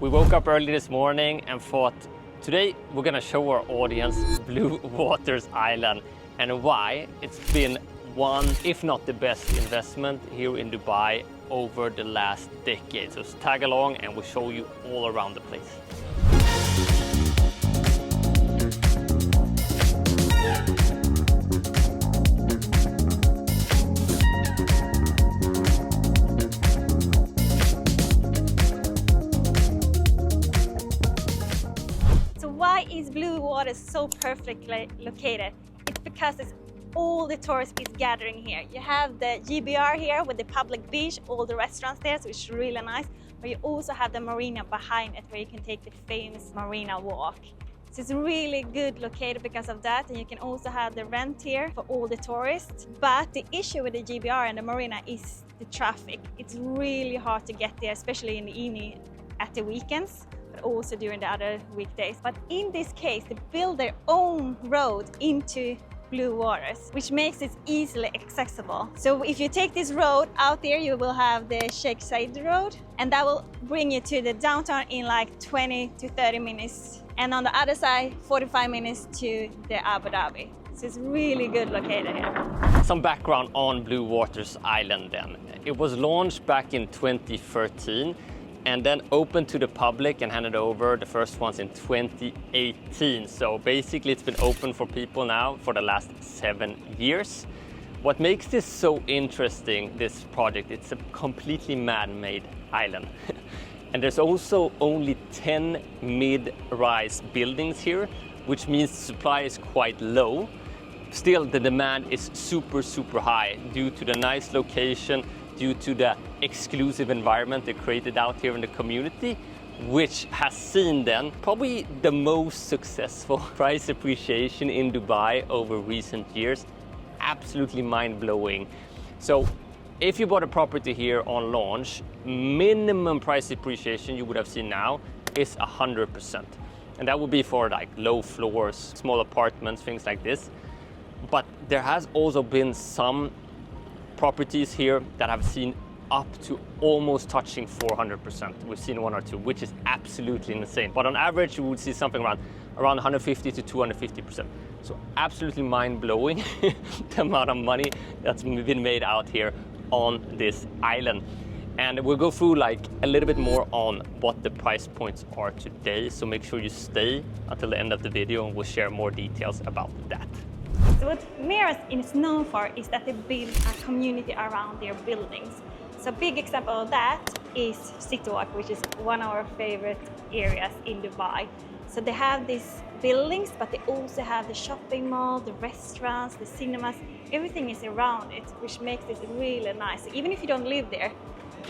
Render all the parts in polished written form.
We woke up early this morning and thought, today we're gonna show our audience Bluewaters Island and why it's been one, if not the best investment here in Dubai over the last decade. So tag along and we'll show you all around the place. Why is Bluewaters so perfectly located? It's because all the tourists is gathering here. You have the JBR here with the public beach, all the restaurants there, so it's really nice. But you also have the marina behind it where you can take the famous marina walk. So it's really good located because of that, and you can also have the rent here for all the tourists. But the issue with the JBR and the marina is the traffic. It's really hard to get there, especially in the evening at the weekends, but also during the other weekdays. But in this case, they build their own road into Bluewaters, which makes it easily accessible. So if you take this road out there, you will have the Sheikh Zayed road, and that will bring you to the downtown in like 20 to 30 minutes. And on the other side, 45 minutes to the Abu Dhabi. So it's really good located here. Some background on Bluewaters Island then. It was launched back in 2013 and then opened to the public and handed over the first ones in 2018. So basically it's been open for people now for the last 7 years. What makes this so interesting, this project, it's a completely man-made island. And there's also only 10 mid-rise buildings here, which means the supply is quite low. Still, the demand is super high due to the nice location, due to the exclusive environment they created out here in the community, which has seen then probably the most successful price appreciation in Dubai over recent years. Absolutely mind-blowing. So if you bought a property here on launch, minimum price appreciation you would have seen now is 100%. And that would be for like low floors, small apartments, things like this. But there has also been some properties here that have seen up to almost touching 400%. We've seen one or two, which is absolutely insane. But on average, you would see something around 150 to 250%. So absolutely mind-blowing the amount of money that's been made out here on this island. And we'll go through like a little bit more on what the price points are today. So make sure you stay until the end of the video and we'll share more details about that. So what Meraas is known for is that they build a community around their buildings. So a big example of that is City Walk, which is one of our favorite areas in Dubai. So they have these buildings, but they also have the shopping mall, the restaurants, the cinemas, everything is around it, which makes this really nice. So even if you don't live there,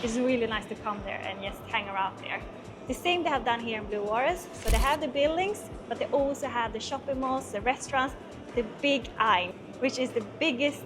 it's really nice to come there and just hang around there. The same they have done here in Bluewaters. So they have the buildings, but they also have the shopping malls, the restaurants, the big eye, which is the biggest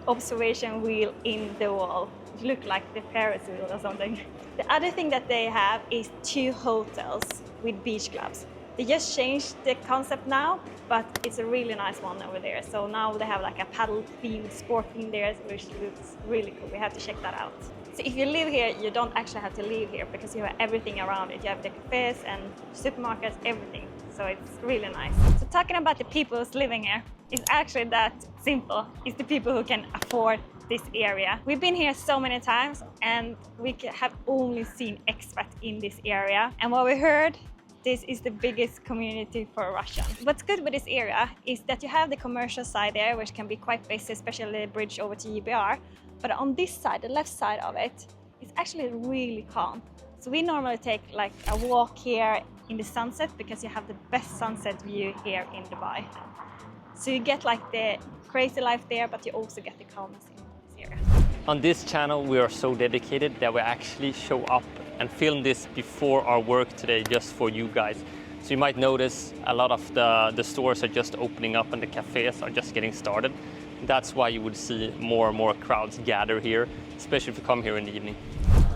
observation wheel in the world. It looks like the Ferris wheel or something. The other thing that they have is 2 hotels with beach clubs. They just changed the concept now, but it's a really nice one over there. So now they have like a paddle themed sport in there, which looks really cool. We have to check that out. So if you live here, you don't actually have to live here because you have everything around it. You have the cafes and supermarkets, everything. So it's really nice. So talking about the people who's living here, it's actually that simple. It's the people who can afford this area. We've been here so many times and we have only seen expats in this area. And what we heard, this is the biggest community for Russians. What's good with this area is that you have the commercial side there, which can be quite busy, especially the bridge over to JBR. But on this side, the left side of it, it's actually really calm. So we normally take like a walk here in the sunset because you have the best sunset view here in Dubai. So you get like the crazy life there, but you also get the calmness in this area. On this channel, we are so dedicated that we actually show up and film this before our work today just for you guys. So you might notice a lot of the stores are just opening up and the cafes are just getting started. That's why you would see more and more crowds gather here, especially if you come here in the evening.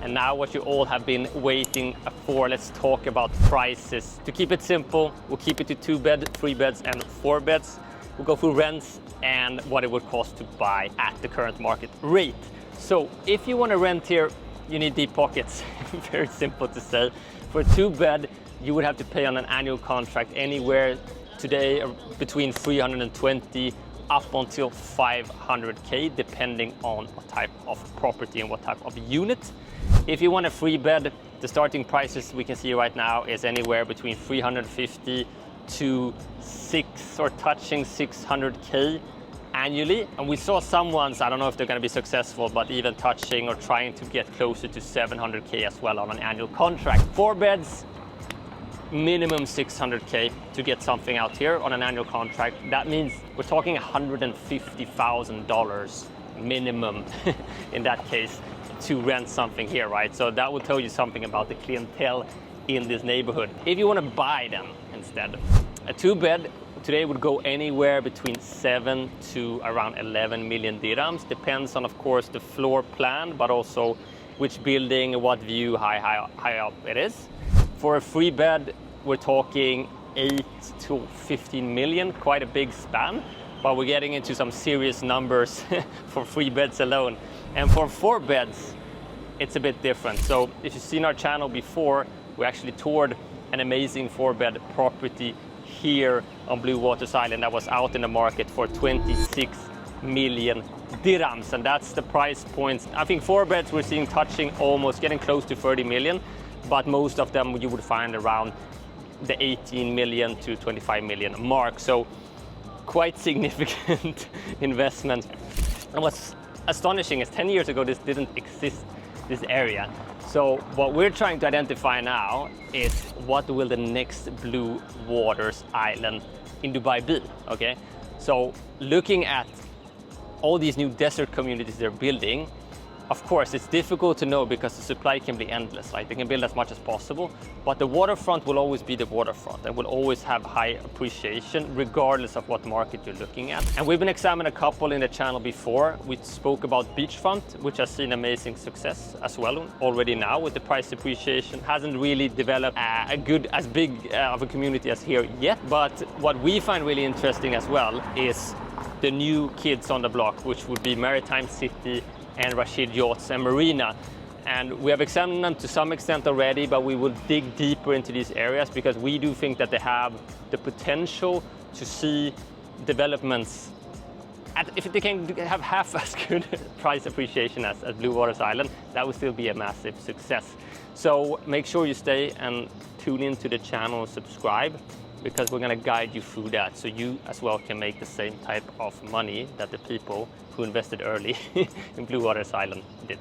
And now what you all have been waiting for, let's talk about prices. To keep it simple, we'll keep it to 2 beds, 3 beds and 4 beds. We'll go through rents and what it would cost to buy at the current market rate. So if you want to rent here, you need deep pockets. Very simple to say. For a 2-bed, you would have to pay on an annual contract anywhere today between 320 up until 500K, depending on what type of property and what type of unit. If you want a 3-bed, the starting prices we can see right now is anywhere between 350 to touching 600K annually. And we saw some ones, I don't know if they're going to be successful, but even touching or trying to get closer to 700K as well on an annual contract. 4 beds, minimum 600K to get something out here on an annual contract. That means we're talking $150,000 minimum in that case to rent something here, right? So that will tell you something about the clientele in this neighborhood. If you want to buy them instead, a 2-bed today would go anywhere between 7 to around 11 million dirhams. Depends on, of course, the floor plan, but also which building, what view, high up it is. For a 3-bed, we're talking 8 to 15 million, quite a big span, but we're getting into some serious numbers for 3 beds alone. And for 4 beds, it's a bit different. So if you've seen our channel before, we actually toured an amazing 4-bed property here on Bluewaters Island that was out in the market for 26 million dirhams, and that's the price points. I think 4 beds we're seeing touching almost getting close to 30 million, but most of them you would find around the 18 million to 25 million mark. So quite significant investment. And what's astonishing is 10 years ago this didn't exist, this area. So what we're trying to identify now is what will the next Bluewaters Island in Dubai be, okay? So looking at all these new desert communities they're building, of course, it's difficult to know because the supply can be endless, right? They can build as much as possible, but the waterfront will always be the waterfront and will always have high appreciation regardless of what market you're looking at. And we've been examining a couple in the channel before. We spoke about beachfront, which has seen amazing success as well already now with the price appreciation. Hasn't really developed as big of a community as here yet, but what we find really interesting as well is the new kids on the block, which would be Maritime City and Rashid Yachts and Marina. And we have examined them to some extent already, but we will dig deeper into these areas because we do think that they have the potential to see developments if they can have half as good price appreciation as Bluewaters Island, that would still be a massive success. So make sure you stay and tune into the channel and subscribe, because we're going to guide you through that so you as well can make the same type of money that the people who invested early in Bluewaters Island did.